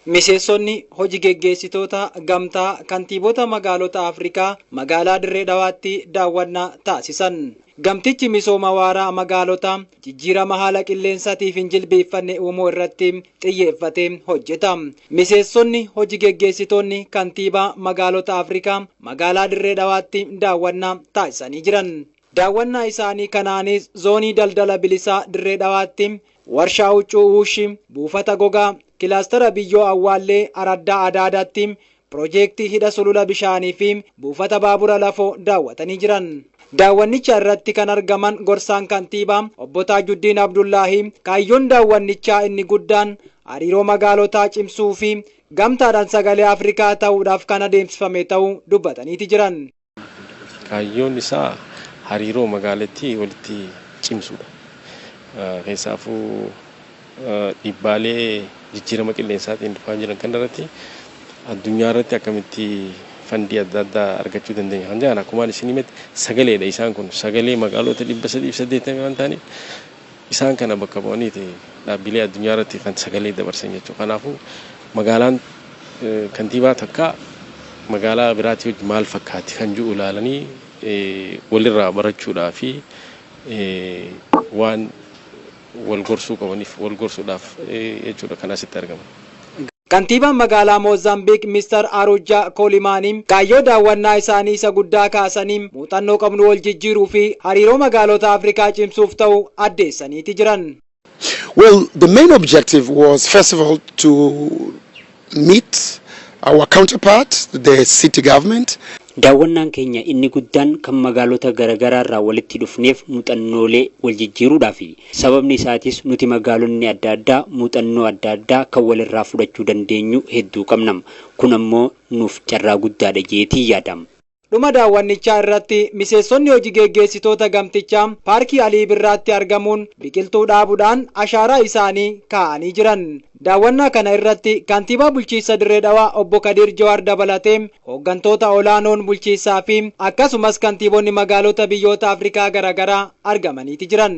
Miseensonni hojii geggeessitoota gamtaa kantiibota magaalota Afrikaa magaalaa Dirree Dhawaatti daawwannaa taasisan. Gamtichi misooma waaraa magaalota jijjiirama haala qilleensatiif jilbeeffanne uumuu irratti xiyyeeffatee hojjeta. Miseensonni hojii geggeessitoonni kantiibaa magaalota Afrikaa magaalaa Dirree Dhawaatti daawwannaa taasisanii jiran. Daawwannaa isaanii kanaanis zoonii daldala bilisaa Dirree Dhawaatti warshaa huccuu Uushi buufata gogaa kilaastara biyyoo awwaallee araddaa adaadaatti piroojeektii hidha sulula bishaanii fi buufata baabura lafoo daawwatanii jiran. Daawwannicha irratti kan argaman gorsaan kantiibaa obbo Taajuddiin Abdullaahi kaayyoon daawwannichaa inni guddaan hariiroo magaalotaa cimsuu fi gamtaadhaan sagalee Afrikaa ta'uudhaaf kan adeemsifame ta'uu dubbataniiti jiran. Kaayyoon isaa hariiroo magaalattii walitti cimsuudha. Keessaafuu dhiibbaalee jijjiirama qilleensaatiin dhufaa jiran kanarratti addunyaa irratti akkamitti fandii adda addaa argachuu dandeenya kan jedhan akkuma isin himte sagaleedha. Isaan kun sagalee magaalota 380 waan ta'aniif isaan kana bakka bu'aniiti dhaabbilee addunyaa irratti kan sagalee dabarsan jechuudha. Kanaafuu magaalaan kantiibaa takka magaalaa biraatii wajjin maal fakkaatti kan jiru ilaalanii walirraa barachuudhaa fi waan wal gorsuu qabaniif wal gorsuudhaaf jechuudha kan asitti argaman. Kantiibaan magaalaa Moozambiik Mr. Arujaa Kolimaanii kaayyoo daawwannaa isaanii isa guddaa kaasanii muuxannoo qabnu wal jijjiiruu fi hariiroo magaalota Afrikaa cimsuuf ta'u addeessaniiti jiran. Well, the main objective was first of all to meet our counterpart, the city government. Daawwannaan keenya inni guddaan kan magaalota garaagaraa irraa walitti dhufneef muuxannoolee wal jijjiiruudhaaf sababni isaatis nuti magaalonni adda addaa muuxannoo adda addaa kan walirraa fudhachuu dandeenyu hedduu qabna. Kun ammoo nuuf carraa guddaadha jeetii yaadama. Dhuma daawwannichaa irratti miseensonni hojii geggeessitoota gamtichaa paarkii Alii Birraatti argamuun biqiltuu dhaabuudhaan ashaaraa isaanii kaa'anii jiran. Daawwannaa kana irratti kantiibaa bulchiinsa Dirree Dhawaa obbo Kadir Jawaar dabalatee hooggantoota olaanoon bulchiinsaa fi akkasumas kantiibonni magaalota biyyoota Afrikaa garaagaraa argamaniiti jiran.